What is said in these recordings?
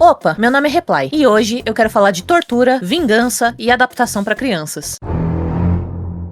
Opa, meu nome é Reply e hoje eu quero falar de tortura, vingança e adaptação para crianças.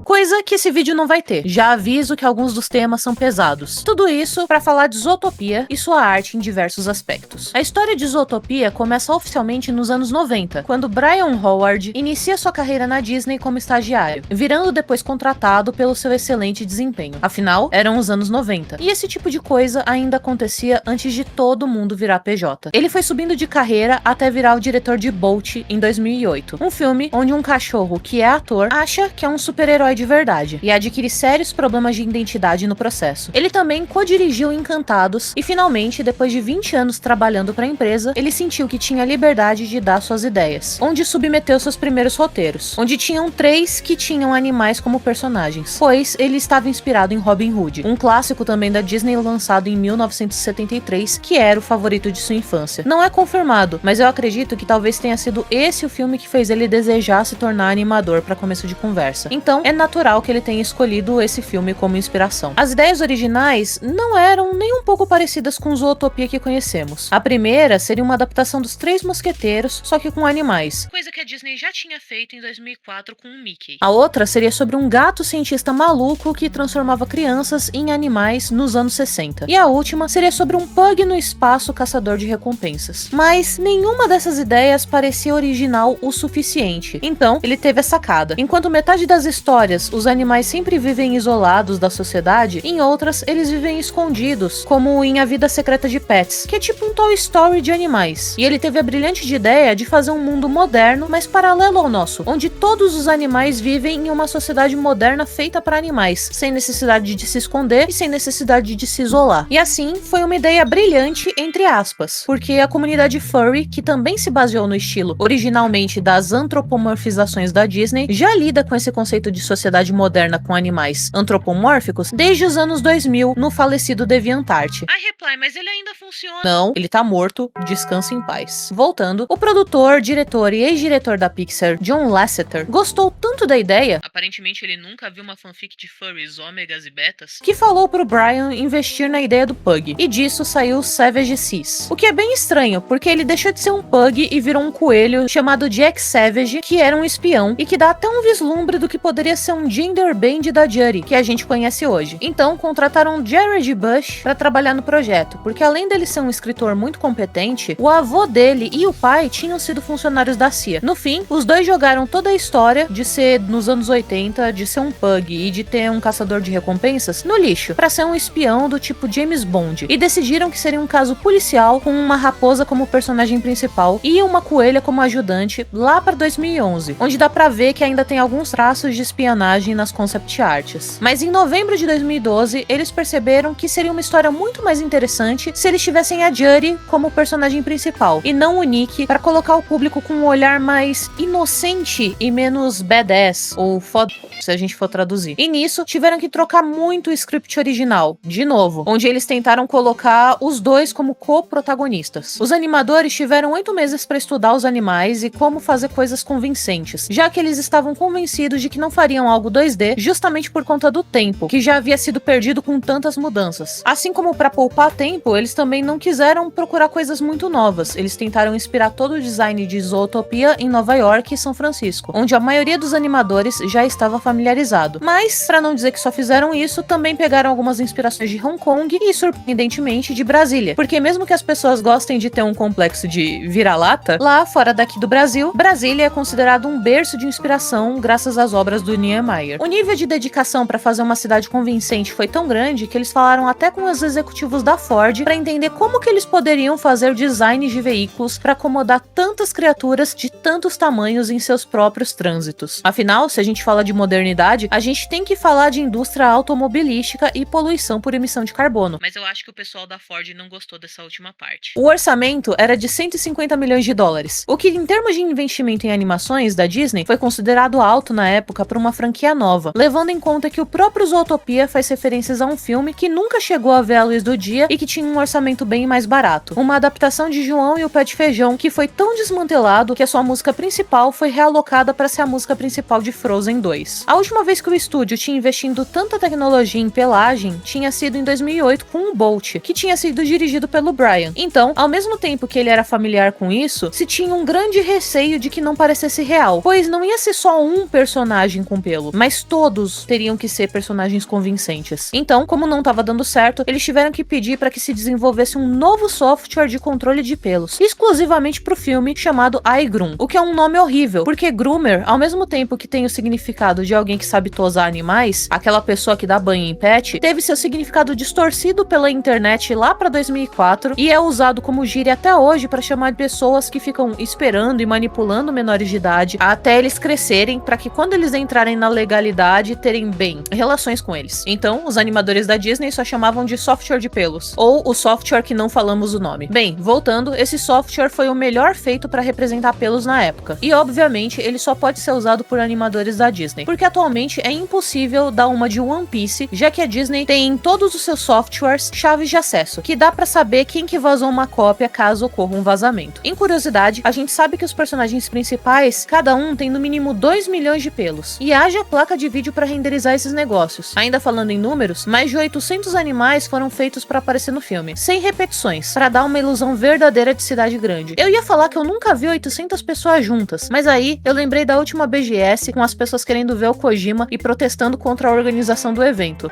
Coisa que esse vídeo não vai ter. Já aviso que alguns dos temas são pesados. Tudo isso para falar de Zootopia e sua arte em diversos aspectos. A história de Zootopia começa oficialmente nos anos 90, quando Brian Howard inicia sua carreira na Disney como estagiário, virando depois contratado pelo seu excelente desempenho. Afinal, eram os anos 90, e esse tipo de coisa ainda acontecia antes de todo mundo virar PJ. Ele foi subindo de carreira até virar o diretor de Bolt em 2008, um filme onde um cachorro que é ator acha que é um super-herói de verdade e adquire sérios problemas de identidade no processo. Ele também co-dirigiu Encantados e finalmente, depois de 20 anos trabalhando para a empresa, ele sentiu que tinha liberdade de dar suas ideias, onde submeteu seus primeiros roteiros, onde tinham 3 que tinham animais como personagens, pois ele estava inspirado em Robin Hood, um clássico também da Disney lançado em 1973, que era o favorito de sua infância. Não é confirmado, mas eu acredito que talvez tenha sido esse o filme que fez ele desejar se tornar animador para começo de conversa. Então, é natural que ele tenha escolhido esse filme como inspiração. As ideias originais não eram nem um pouco parecidas com Zootopia que conhecemos. A primeira seria uma adaptação dos Três Mosqueteiros, só que com animais, coisa que a Disney já tinha feito em 2004 com o Mickey. A outra seria sobre um gato cientista maluco que transformava crianças em animais nos anos 60. E a última seria sobre um pug no espaço caçador de recompensas. Mas nenhuma dessas ideias parecia original o suficiente. Então, ele teve a sacada. Enquanto metade das histórias os animais sempre vivem isolados da sociedade, em outras eles vivem escondidos, como em A Vida Secreta de Pets, que é tipo um Toy Story de animais. E ele teve a brilhante ideia de fazer um mundo moderno, mas paralelo ao nosso, onde todos os animais vivem em uma sociedade moderna feita para animais, sem necessidade de se esconder e sem necessidade de se isolar. E assim, foi uma ideia brilhante, entre aspas, porque a comunidade furry, que também se baseou no estilo originalmente das antropomorfizações da Disney, já lida com esse conceito de sociedade moderna com animais antropomórficos desde os anos 2000 no falecido DeviantArt. Ai, Reply, mas ele ainda funciona. Não, ele tá morto, descansa em paz. Voltando, o produtor, diretor e ex-diretor da Pixar, John Lasseter, gostou tanto da ideia, aparentemente ele nunca viu uma fanfic de furries, ômegas e betas, que falou pro Brian investir na ideia do pug, e disso saiu Savage Seas. O que é bem estranho, porque ele deixou de ser um pug e virou um coelho chamado Jack Savage, que era um espião e que dá até um vislumbre do que poderia ser um gender bend da Judy, que a gente conhece hoje. Então, contrataram Jared Bush para trabalhar no projeto, porque além dele ser um escritor muito competente, o avô dele e o pai tinham sido funcionários da CIA. No fim, os dois jogaram toda a história de ser nos anos 80, de ser um pug e de ter um caçador de recompensas no lixo, para ser um espião do tipo James Bond, e decidiram que seria um caso policial com uma raposa como personagem principal e uma coelha como ajudante lá para 2011, onde dá para ver que ainda tem alguns traços de espionagem nas concept arts. Mas em novembro de 2012, eles perceberam que seria uma história muito mais interessante se eles tivessem a Judy como personagem principal, e não o Nick, para colocar o público com um olhar mais inocente e menos badass, ou foda, se a gente for traduzir. E nisso, tiveram que trocar muito o script original, de novo, onde eles tentaram colocar os dois como co-protagonistas. Os animadores tiveram 8 meses para estudar os animais e como fazer coisas convincentes, já que eles estavam convencidos de que não fariam algo 2D justamente por conta do tempo, que já havia sido perdido com tantas mudanças. Assim como para poupar tempo, eles também não quiseram procurar coisas muito novas. Eles tentaram inspirar todo o design de Zootopia em Nova York e São Francisco, onde a maioria dos animadores já estava familiarizado. Mas, para não dizer que só fizeram isso, também pegaram algumas inspirações de Hong Kong e, surpreendentemente, de Brasília. Porque mesmo que as pessoas gostem de ter um complexo de vira-lata, lá fora daqui do Brasil, Brasília é considerado um berço de inspiração graças às obras do Niemeyer. O nível de dedicação para fazer uma cidade convincente foi tão grande que eles falaram até com os executivos da Ford para entender como que eles poderiam fazer designs de veículos para acomodar tantas criaturas de tantos tamanhos em seus próprios trânsitos. Afinal, se a gente fala de modernidade, a gente tem que falar de indústria automobilística e poluição por emissão de carbono. Mas eu acho que o pessoal da Ford não gostou dessa última parte. O orçamento era de 150 milhões de dólares, o que em termos de investimento em animações da Disney foi considerado alto na época para uma franquia franquia nova, levando em conta que o próprio Zootopia faz referências a um filme que nunca chegou a ver a luz do dia e que tinha um orçamento bem mais barato. Uma adaptação de João e o Pé de Feijão que foi tão desmantelado que a sua música principal foi realocada para ser a música principal de Frozen 2. A última vez que o estúdio tinha investido tanta tecnologia em pelagem tinha sido em 2008 com o Bolt, que tinha sido dirigido pelo Brian. Então, ao mesmo tempo que ele era familiar com isso, se tinha um grande receio de que não parecesse real, pois não ia ser só um personagem com pelo, mas todos teriam que ser personagens convincentes. Então, como não estava dando certo, eles tiveram que pedir para que se desenvolvesse um novo software de controle de pelos, exclusivamente para o filme, chamado iGroom, o que é um nome horrível, porque groomer, ao mesmo tempo que tem o significado de alguém que sabe tosar animais, aquela pessoa que dá banho em pet, teve seu significado distorcido pela internet lá para 2004 e é usado como gíria até hoje para chamar de pessoas que ficam esperando e manipulando menores de idade até eles crescerem, para que quando eles entrarem na legalidade terem, bem, relações com eles. Então, os animadores da Disney só chamavam de software de pelos, ou o software que não falamos o nome. Bem, voltando, esse software foi o melhor feito para representar pelos na época, e obviamente ele só pode ser usado por animadores da Disney, porque atualmente é impossível dar uma de One Piece, já que a Disney tem em todos os seus softwares chaves de acesso, que dá pra saber quem que vazou uma cópia caso ocorra um vazamento. Em curiosidade, a gente sabe que os personagens principais, cada um tem no mínimo 2 milhões de pelos, e haja placa de vídeo pra renderizar esses negócios. Ainda falando em números, mais de 800 animais foram feitos pra aparecer no filme, sem repetições, pra dar uma ilusão verdadeira de cidade grande. Eu ia falar que eu nunca vi 800 pessoas juntas, mas aí eu lembrei da última BGS com as pessoas querendo ver o Kojima e protestando contra a organização do evento.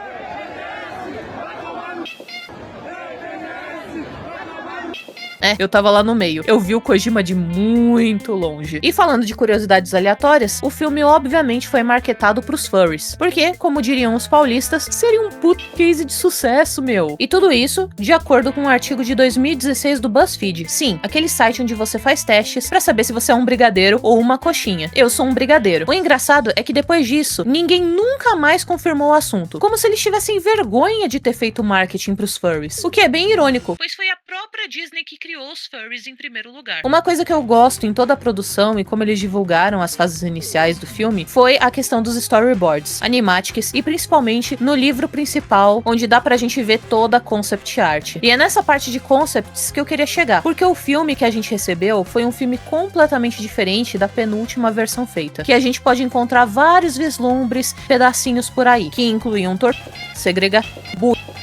Eu tava lá no meio. Eu vi o Kojima de muito longe. E falando de curiosidades aleatórias, o filme obviamente foi marketado pros furries. Porque, como diriam os paulistas, seria um puto case de sucesso, meu. E tudo isso de acordo com um artigo de 2016 do BuzzFeed. Sim, aquele site onde você faz testes pra saber se você é um brigadeiro ou uma coxinha. Eu sou um brigadeiro. O engraçado é que depois disso, ninguém nunca mais confirmou o assunto. Como se eles tivessem vergonha de ter feito marketing pros furries. O que é bem irônico, pois foi a própria Disney que criou os furries em primeiro lugar. Uma coisa que eu gosto em toda a produção e como eles divulgaram as fases iniciais do filme foi a questão dos storyboards, animatics e principalmente no livro principal, onde dá pra gente ver toda a concept art. E é nessa parte de concepts que eu queria chegar, porque o filme que a gente recebeu foi um filme completamente diferente da penúltima versão feita, que a gente pode encontrar vários vislumbres, pedacinhos por aí, que incluíam tortura, segregação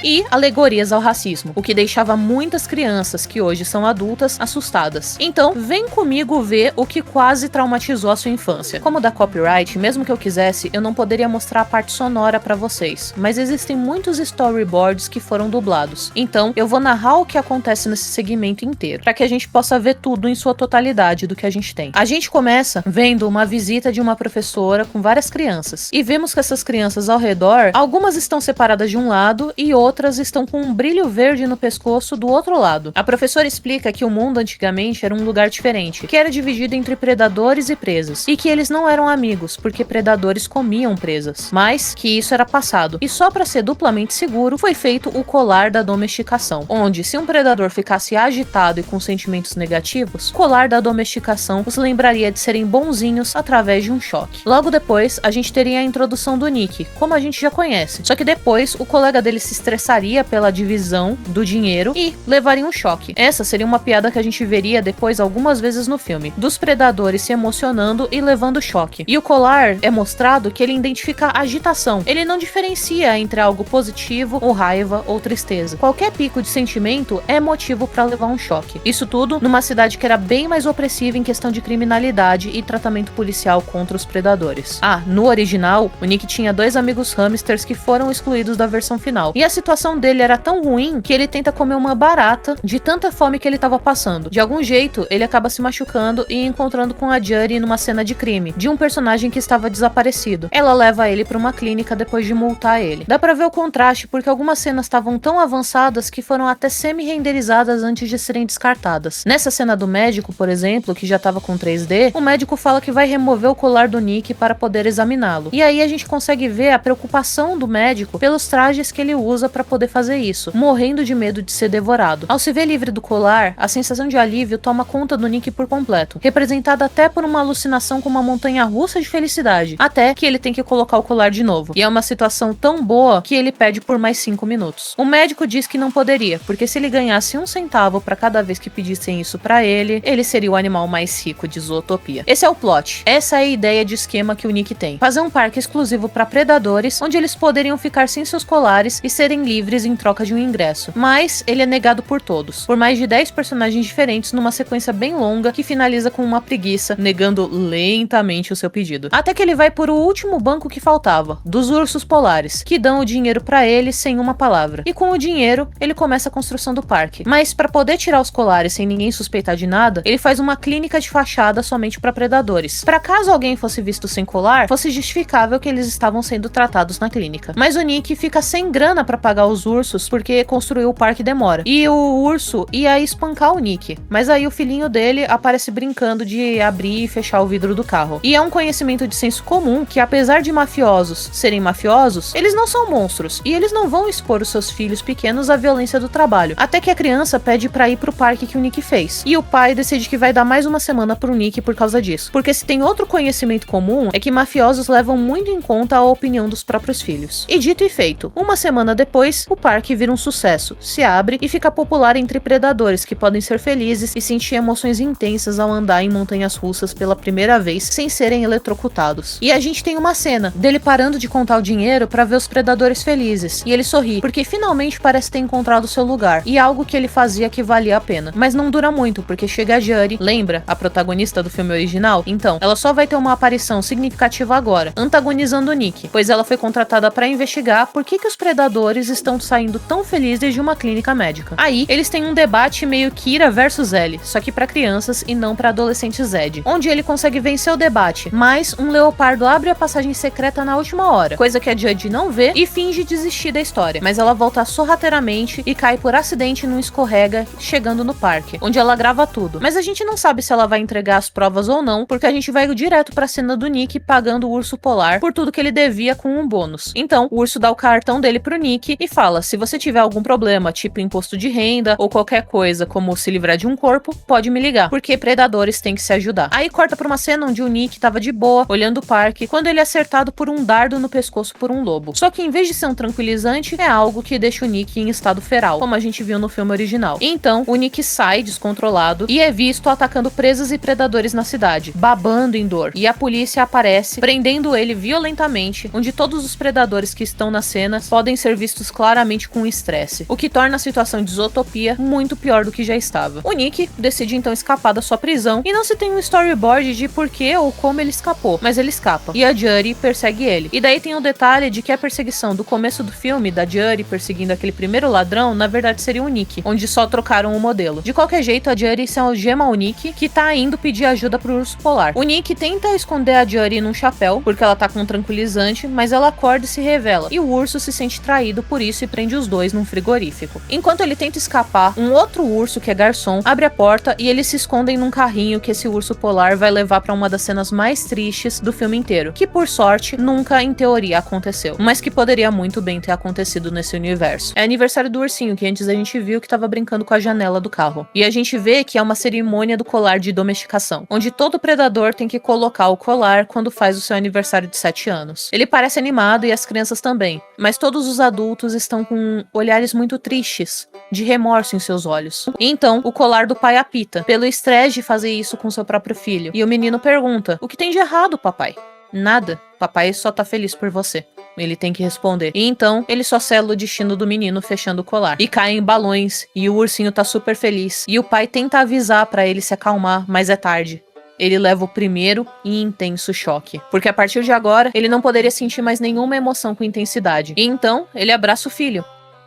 e alegorias ao racismo, o que deixava muitas crianças que hoje são adultas assustadas. Então, vem comigo ver o que quase traumatizou a sua infância. Como da copyright, mesmo que eu quisesse, eu não poderia mostrar a parte sonora pra vocês, mas existem muitos storyboards que foram dublados. Então, eu vou narrar o que acontece nesse segmento inteiro, para que a gente possa ver tudo em sua totalidade do que a gente tem. A gente começa vendo uma visita de uma professora com várias crianças, e vemos que essas crianças ao redor, algumas estão separadas de um lado e outras estão com um brilho verde no pescoço do outro lado. A professora explica que o mundo antigamente era um lugar diferente, que era dividido entre predadores e presas, e que eles não eram amigos, porque predadores comiam presas, mas que isso era passado, e só para ser duplamente seguro, foi feito o colar da domesticação, onde se um predador ficasse agitado e com sentimentos negativos, o colar da domesticação os lembraria de serem bonzinhos através de um choque. Logo depois, a gente teria a introdução do Nick, como a gente já conhece, só que depois o colega dele se estressaria pela divisão do dinheiro e levaria um choque. Essa seria uma piada que a gente veria depois algumas vezes no filme, dos predadores se emocionando e levando choque. E o colar é mostrado que ele identifica agitação. Ele não diferencia entre algo positivo ou raiva ou tristeza. Qualquer pico de sentimento é motivo para levar um choque. Isso tudo numa cidade que era bem mais opressiva em questão de criminalidade e tratamento policial contra os predadores. No original, o Nick tinha 2 amigos hamsters que foram excluídos da versão final. E a situação dele era tão ruim que ele tenta comer uma barata de tanta fome que ele estava passando. De algum jeito, ele acaba se machucando e encontrando com a Judy numa cena de crime, de um personagem que estava desaparecido. Ela leva ele para uma clínica depois de multar ele. Dá pra ver o contraste, porque algumas cenas estavam tão avançadas que foram até semi-renderizadas antes de serem descartadas. Nessa cena do médico, por exemplo, que já estava com 3D, o médico fala que vai remover o colar do Nick para poder examiná-lo. E aí a gente consegue ver a preocupação do médico pelos trajes que ele usa pra poder fazer isso, morrendo de medo de ser devorado. Ao se ver livre do colar, a sensação de alívio toma conta do Nick por completo, representada até por uma alucinação com uma montanha russa de felicidade, até que ele tem que colocar o colar de novo. E é uma situação tão boa que ele pede por mais 5 minutos. O médico diz que não poderia, porque se ele ganhasse 1 centavo pra cada vez que pedissem isso pra ele seria o animal mais rico de Zootopia. Esse é o plot. Essa é a ideia de esquema que o Nick tem. Fazer um parque exclusivo pra predadores, onde eles poderiam ficar sem seus colares e serem livres em troca de um ingresso. Mas ele é negado por todos, por mais de 10 personagens diferentes numa sequência bem longa que finaliza com uma preguiça, negando lentamente o seu pedido. Até que ele vai por o último banco que faltava, dos ursos polares, que dão o dinheiro pra ele sem uma palavra. E com o dinheiro, ele começa a construção do parque. Mas pra poder tirar os colares sem ninguém suspeitar de nada, ele faz uma clínica de fachada somente pra predadores. Pra caso alguém fosse visto sem colar, fosse justificável que eles estavam sendo tratados na clínica. Mas o Nick fica sem grana pra pagar os ursos porque construir o parque demora. E o urso ia espancar o Nick, mas aí o filhinho dele aparece brincando de abrir e fechar o vidro do carro. E é um conhecimento de senso comum que, apesar de mafiosos serem mafiosos, eles não são monstros e eles não vão expor os seus filhos pequenos à violência do trabalho. Até que a criança pede pra ir pro parque que o Nick fez. E o pai decide que vai dar mais uma semana pro Nick por causa disso. Porque se tem outro conhecimento comum, é que mafiosos levam muito em conta a opinião dos próprios filhos. E dito e feito, uma semana depois, o parque vira um sucesso, se abre e fica popular entre predadores que podem ser felizes e sentir emoções intensas ao andar em montanhas russas pela primeira vez sem serem eletrocutados. E a gente tem uma cena dele parando de contar o dinheiro pra ver os predadores felizes. E ele sorri, porque finalmente parece ter encontrado seu lugar, e algo que ele fazia que valia a pena. Mas não dura muito, porque chega a Judy, lembra a protagonista do filme original? Então, ela só vai ter uma aparição significativa agora, antagonizando o Nick, pois ela foi contratada pra investigar por que os predadores estão saindo tão felizes de uma clínica médica. Aí, eles têm um debate meio Kira versus Ellie, só que pra crianças e não pra adolescentes Zed, onde ele consegue vencer o debate, mas um leopardo abre a passagem secreta na última hora, coisa que a Judy não vê e finge desistir da história, mas ela volta sorrateiramente e cai por acidente num escorrega chegando no parque, onde ela grava tudo. Mas a gente não sabe se ela vai entregar as provas ou não, porque a gente vai direto pra cena do Nick pagando o urso polar por tudo que ele devia com um bônus. Então, o urso dá o cartão dele pro Nick e fala: se você tiver algum problema, tipo imposto de renda ou qualquer coisa, como se livrar de um corpo, pode me ligar, porque predadores têm que se ajudar. Aí corta pra uma cena onde o Nick tava de boa, olhando o parque, quando ele é acertado por um dardo no pescoço por um lobo. Só que em vez de ser um tranquilizante, é algo que deixa o Nick em estado feral, como a gente viu no filme original. Então, o Nick sai descontrolado e é visto atacando presas e predadores na cidade, babando em dor. E a polícia aparece, prendendo ele violentamente, onde todos os predadores que estão na cena podem ser vistos claramente com estresse, o que torna a situação de Zootopia muito pior do que já estava. O Nick decide então escapar da sua prisão, e não se tem um storyboard de por que ou como ele escapou, mas ele escapa, e a Judy persegue ele. E daí tem o detalhe de que a perseguição do começo do filme, da Judy perseguindo aquele primeiro ladrão, na verdade seria o Nick, onde só trocaram o modelo. De qualquer jeito, a Judy se algema ao Nick, que tá indo pedir ajuda pro urso polar. O Nick tenta esconder a Judy num chapéu, porque ela tá com um tranquilizante, mas ela acorda e se revela, e o urso se sente traído por isso e prende os dois num frigorífico. Enquanto ele tenta escapar, um outro urso, que é garçom, abre a porta e eles se escondem num carrinho que esse urso polar vai levar pra uma das cenas mais tristes do filme inteiro, que por sorte nunca em teoria aconteceu, mas que poderia muito bem ter acontecido nesse universo. É aniversário do ursinho, que antes a gente viu que tava brincando com a janela do carro. E a gente vê que é uma cerimônia do colar de domesticação, onde todo predador tem que colocar o colar quando faz o seu aniversário de 7 anos. Ele parece animado e as crianças também, mas todos os adultos estão com olhares muito tristes, de remorso em seus olhos. E então, o colar do pai apita, pelo estresse de fazer isso com seu próprio filho. E o menino pergunta: o que tem de errado, papai? Nada. Papai só tá feliz por você. Ele tem que responder. E então, ele só sela o destino do menino fechando o colar. E caem balões, e o ursinho tá super feliz. E o pai tenta avisar pra ele se acalmar, mas é tarde. Ele leva o primeiro e intenso choque, porque a partir de agora, ele não poderia sentir mais nenhuma emoção com intensidade. E então, ele abraça o filho.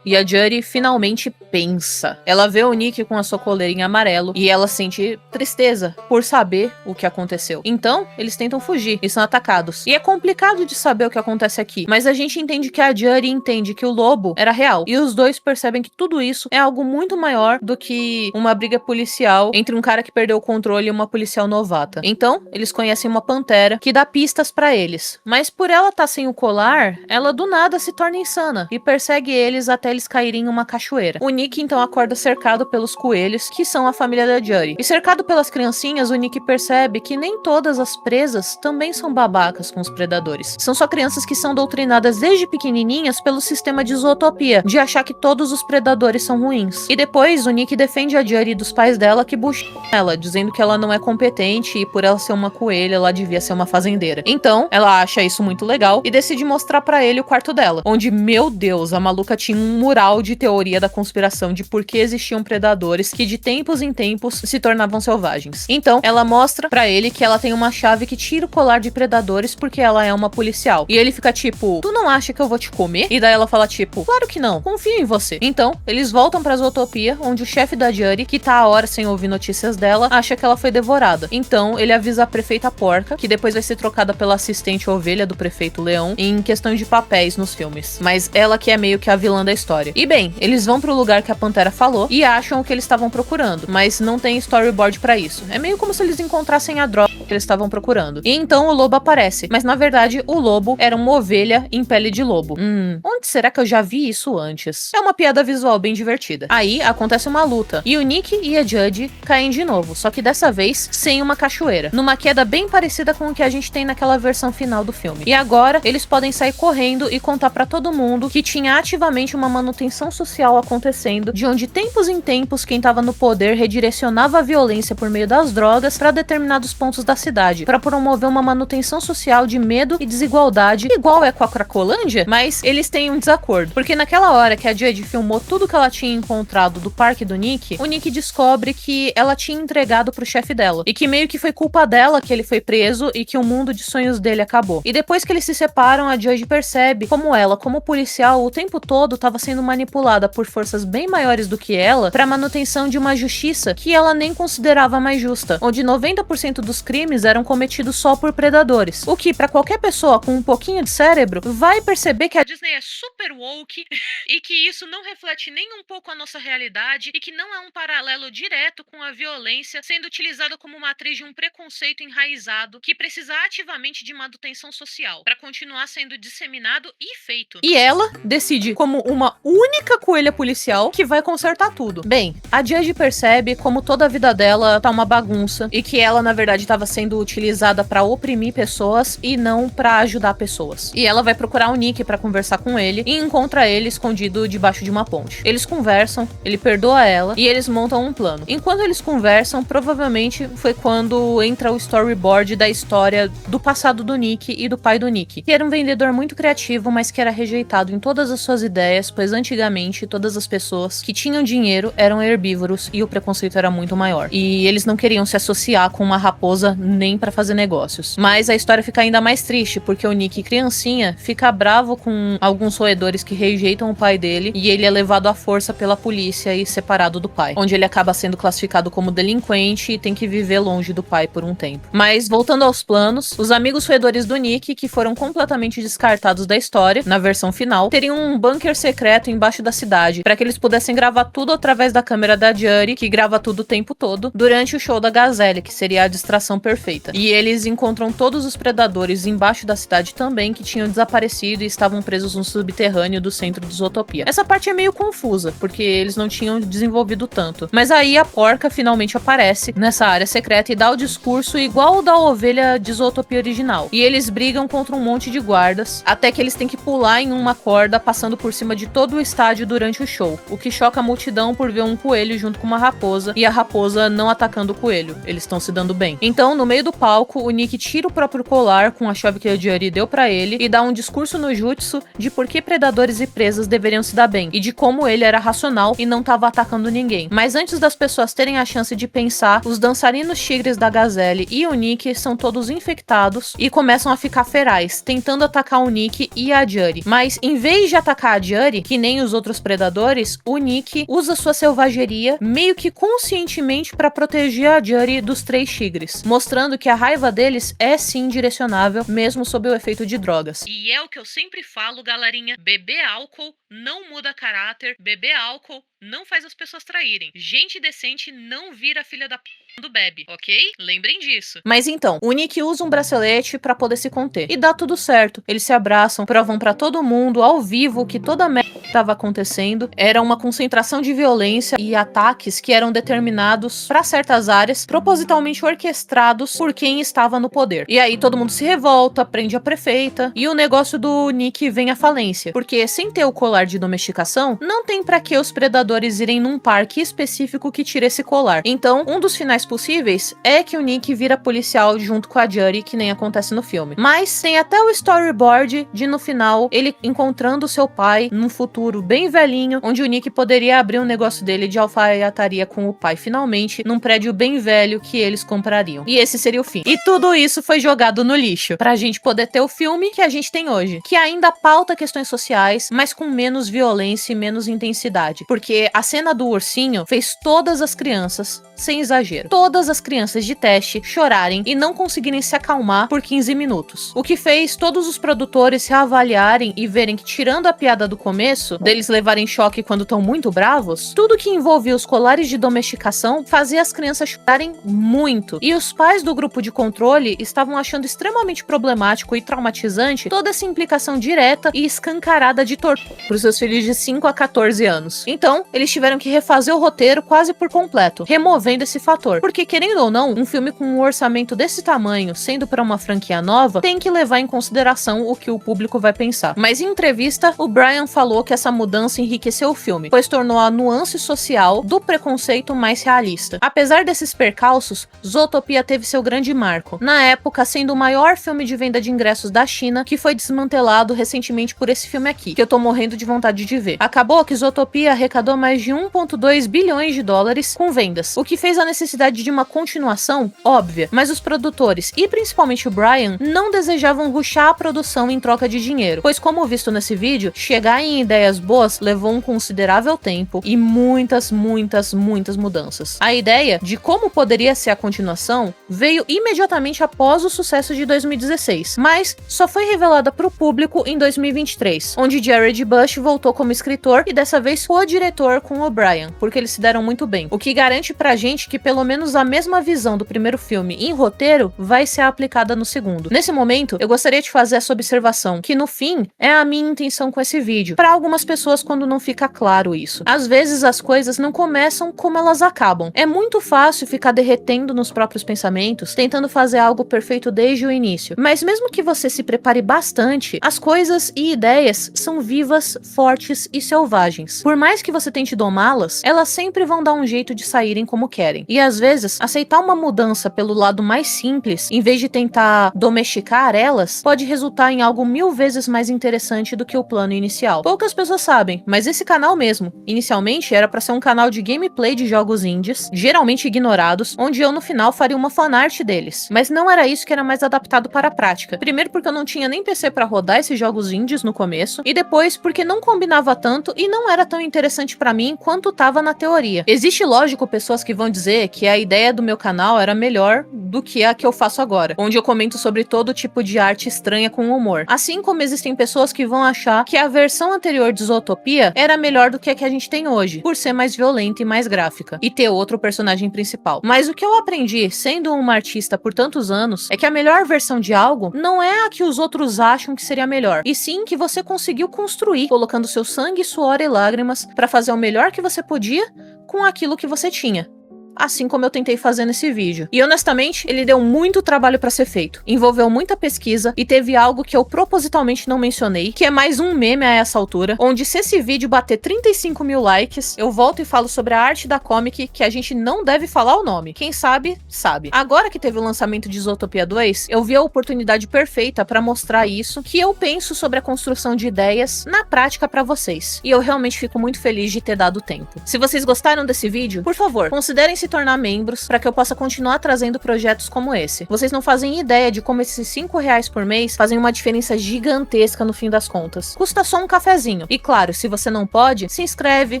E a Judy finalmente pensa. Ela vê o Nick com a sua coleirinha amarelo e ela sente tristeza por saber o que aconteceu. Então, eles tentam fugir e são atacados. E é complicado de saber o que acontece aqui, mas a gente entende que a Judy entende que o lobo era real. E os dois percebem que tudo isso é algo muito maior do que uma briga policial entre um cara que perdeu o controle e uma policial novata. Então, eles conhecem uma pantera que dá pistas pra eles. Mas por ela estar sem o colar, ela do nada se torna insana e persegue eles até até eles caírem em uma cachoeira. O Nick então acorda cercado pelos coelhos, que são a família da Judy. E cercado pelas criancinhas, o Nick percebe que nem todas as presas também são babacas com os predadores. São só crianças que são doutrinadas desde pequenininhas pelo sistema de zootopia, de achar que todos os predadores são ruins. E depois, o Nick defende a Judy dos pais dela que bucham ela, dizendo que ela não é competente e por ela ser uma coelha, ela devia ser uma fazendeira. Então, ela acha isso muito legal e decide mostrar pra ele o quarto dela, onde, meu Deus, a maluca tinha um mural de teoria da conspiração de por que existiam predadores que de tempos em tempos se tornavam selvagens. Então, ela mostra pra ele que ela tem uma chave que tira o colar de predadores porque ela é uma policial. E ele fica tipo, tu não acha que eu vou te comer? E daí ela fala tipo, claro que não, confio em você. Então, eles voltam pra Zootopia, onde o chefe da Judy, que tá há horas sem ouvir notícias dela, acha que ela foi devorada. Então, ele avisa a prefeita Porca, que depois vai ser trocada pela assistente ovelha do prefeito Leão, em questão de papéis nos filmes. Mas ela que é meio que a vilã da história. E bem, eles vão pro lugar que a Pantera falou e acham o que eles estavam procurando, mas não tem storyboard pra isso. É meio como se eles encontrassem a droga que eles estavam procurando. E então o lobo aparece, mas na verdade o lobo era uma ovelha em pele de lobo. Onde será que eu já vi isso antes? É uma piada visual bem divertida. Aí acontece uma luta, e o Nick e a Judy caem de novo, só que dessa vez sem uma cachoeira, numa queda bem parecida com o que a gente tem naquela versão final do filme. E agora eles podem sair correndo e contar pra todo mundo que tinha ativamente uma manutenção social acontecendo, de onde tempos em tempos quem tava no poder redirecionava a violência por meio das drogas pra determinados pontos da cidade, pra promover uma manutenção social de medo e desigualdade, igual é com a Cracolândia, mas eles têm um desacordo, porque naquela hora que a Judy filmou tudo que ela tinha encontrado do parque do Nick, o Nick descobre que ela tinha entregado pro chefe dela, e que meio que foi culpa dela que ele foi preso e que o mundo de sonhos dele acabou. E depois que eles se separam, a Judy percebe como ela, como policial, o tempo todo estava sendo manipulada por forças bem maiores do que ela para manutenção de uma justiça que ela nem considerava mais justa, onde 90% dos crimes eram cometidos só por predadores. O que, para qualquer pessoa com um pouquinho de cérebro, vai perceber que a Disney é super woke e que isso não reflete nem um pouco a nossa realidade e que não é um paralelo direto com a violência sendo utilizada como matriz de um preconceito enraizado que precisa ativamente de manutenção social para continuar sendo disseminado e feito. E ela decide, como uma única coelha policial, que vai consertar tudo. Bem, a Judy percebe como toda a vida dela tá uma bagunça e que ela, na verdade, estava sendo utilizada para oprimir pessoas e não para ajudar pessoas. E ela vai procurar o Nick para conversar com ele e encontra ele escondido debaixo de uma ponte. Eles conversam, ele perdoa ela e eles montam um plano. Enquanto eles conversam, provavelmente foi quando entra o storyboard da história do passado do Nick e do pai do Nick, que era um vendedor muito criativo, mas que era rejeitado em todas as suas ideias, pois antigamente todas as pessoas que tinham dinheiro eram herbívoros e o preconceito era muito maior. E eles não queriam se associar com uma raposa nem pra fazer negócios. Mas a história fica ainda mais triste, porque o Nick, criancinha, fica bravo com alguns roedores que rejeitam o pai dele e ele é levado à força pela polícia e separado do pai, onde ele acaba sendo classificado como delinquente e tem que viver longe do pai por um tempo. Mas voltando aos planos, os amigos roedores do Nick, que foram completamente descartados da história, na versão final, teriam um bunker secreto embaixo da cidade, para que eles pudessem gravar tudo através da câmera da Judy, que grava tudo o tempo todo, durante o show da Gazelle, que seria a distração perfeita. E eles encontram todos os predadores embaixo da cidade também, que tinham desaparecido e estavam presos no subterrâneo do centro de Zootopia. Essa parte é meio confusa, porque eles não tinham desenvolvido tanto. Mas aí a porca finalmente aparece nessa área secreta e dá o discurso igual o da ovelha de Zootopia original. E eles brigam contra um monte de guardas, até que eles têm que pular em uma corda, passando por cima de todo o estádio durante o show, o que choca a multidão por ver um coelho junto com uma raposa, e a raposa não atacando o coelho. Eles estão se dando bem. Então, no meio do palco, o Nick tira o próprio colar com a chave que a Judy deu pra ele e dá um discurso no jutsu de por que predadores e presas deveriam se dar bem, e de como ele era racional e não tava atacando ninguém. Mas antes das pessoas terem a chance de pensar, os dançarinos tigres da Gazelle e o Nick são todos infectados e começam a ficar ferais, tentando atacar o Nick e a Judy. Mas em vez de atacar a Judy, que nem os outros predadores, o Nick usa sua selvageria meio que conscientemente para proteger a Judy dos três tigres, mostrando que a raiva deles é sim direcionável, mesmo sob o efeito de drogas. E é o que eu sempre falo, galerinha, beber álcool não muda caráter, beber álcool não faz as pessoas traírem. Gente decente não vira filha da p do bebe, ok? Lembrem disso. Mas então, o Nick usa um bracelete pra poder se conter. E dá tudo certo. Eles se abraçam, provam pra todo mundo, ao vivo, que toda merda estava acontecendo. Era uma concentração de violência e ataques que eram determinados para certas áreas, propositalmente orquestrados por quem estava no poder. E aí todo mundo se revolta, prende a prefeita, e o negócio do Nick vem à falência, porque sem ter o colar de domesticação, não tem para que os predadores irem num parque específico que tire esse colar. Então, um dos finais possíveis é que o Nick vira policial junto com a Judy, que nem acontece no filme. Mas tem até o storyboard de, no final, ele encontrando seu pai num futuro bem velhinho, onde o Nick poderia abrir um negócio dele de alfaiataria com o pai, finalmente, num prédio bem velho que eles comprariam. E esse seria o fim. E tudo isso foi jogado no lixo, pra gente poder ter o filme que a gente tem hoje, que ainda pauta questões sociais, mas com menos violência e menos intensidade. Porque a cena do ursinho fez todas as crianças, sem exagero, todas as crianças de teste chorarem e não conseguirem se acalmar por 15 minutos. O que fez todos os produtores se avaliarem e verem que, tirando a piada do começo, deles levarem choque quando estão muito bravos, tudo que envolvia os colares de domesticação fazia as crianças chorarem muito. E os pais do grupo de controle estavam achando extremamente problemático e traumatizante toda essa implicação direta e escancarada de tortura para os seus filhos de 5 a 14 anos. Então, eles tiveram que refazer o roteiro quase por completo, removendo esse fator. Porque, querendo ou não, um filme com um orçamento desse tamanho, sendo para uma franquia nova, tem que levar em consideração o que o público vai pensar. Mas em entrevista, o Brian falou que essa mudança enriqueceu o filme, pois tornou a nuance social do preconceito mais realista. Apesar desses percalços, Zootopia teve seu grande marco, na época sendo o maior filme de venda de ingressos da China, que foi desmantelado recentemente por esse filme aqui, que eu tô morrendo de vontade de ver. Acabou que Zootopia arrecadou mais de 1,2 bilhões de dólares com vendas, o que fez a necessidade de uma continuação óbvia, mas os produtores, e principalmente o Brian, não desejavam rushar a produção em troca de dinheiro, pois, como visto nesse vídeo, chegar em ideias boas levou um considerável tempo e muitas mudanças. A ideia de como poderia ser a continuação veio imediatamente após o sucesso de 2016, mas só foi revelada para o público em 2023, onde Jared Bush voltou como escritor e dessa vez co-diretor com o Brian, porque eles se deram muito bem, o que garante pra gente que pelo menos a mesma visão do primeiro filme em roteiro vai ser aplicada no segundo. Nesse momento, eu gostaria de fazer essa observação, que no fim é a minha intenção com esse vídeo, para algumas pessoas quando não fica claro isso. Às vezes as coisas não começam como elas acabam. É muito fácil ficar derretendo nos próprios pensamentos, tentando fazer algo perfeito desde o início. Mas mesmo que você se prepare bastante, as coisas e ideias são vivas, fortes e selvagens. Por mais que você tente domá-las, elas sempre vão dar um jeito de saírem como querem. E às vezes, aceitar uma mudança pelo lado mais simples, em vez de tentar domesticar elas, pode resultar em algo 1000 vezes mais interessante do que o plano inicial. Poucas pessoas sabem, mas esse canal mesmo, inicialmente era para ser um canal de gameplay de jogos indies, geralmente ignorados, onde eu no final faria uma fanart deles. Mas não era isso que era mais adaptado para a prática. Primeiro porque eu não tinha nem PC para rodar esses jogos indies no começo, e depois porque não combinava tanto e não era tão interessante para mim quanto tava na teoria. Existe, lógico, pessoas que vão dizer que a ideia do meu canal era melhor do que a que eu faço agora, onde eu comento sobre todo tipo de arte estranha com humor. Assim como existem pessoas que vão achar que a versão anterior de Zootopia era melhor do que a gente tem hoje, por ser mais violenta e mais gráfica, e ter outro personagem principal. Mas o que eu aprendi, sendo uma artista por tantos anos, é que a melhor versão de algo não é a que os outros acham que seria melhor, e sim que você conseguiu construir, colocando seu sangue, suor e lágrimas para fazer o melhor que você podia com aquilo que você tinha. Assim como eu tentei fazer nesse vídeo. E honestamente, ele deu muito trabalho pra ser feito. Envolveu muita pesquisa e teve algo que eu propositalmente não mencionei, que é mais um meme a essa altura, onde se esse vídeo bater 35 mil likes, eu volto e falo sobre a arte da comic que a gente não deve falar o nome. Quem sabe, sabe. Agora que teve o lançamento de Zootopia 2, eu vi a oportunidade perfeita pra mostrar isso, que eu penso sobre a construção de ideias na prática pra vocês. E eu realmente fico muito feliz de ter dado tempo. Se vocês gostaram desse vídeo, por favor, considerem se tornar membros para que eu possa continuar trazendo projetos como esse. Vocês não fazem ideia de como esses R$5 por mês fazem uma diferença gigantesca no fim das contas. Custa só um cafezinho. E claro, se você não pode, se inscreve,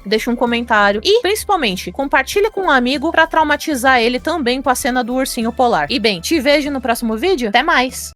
deixa um comentário e, principalmente, compartilha com um amigo para traumatizar ele também com a cena do ursinho polar. E bem, te vejo no próximo vídeo. Até mais!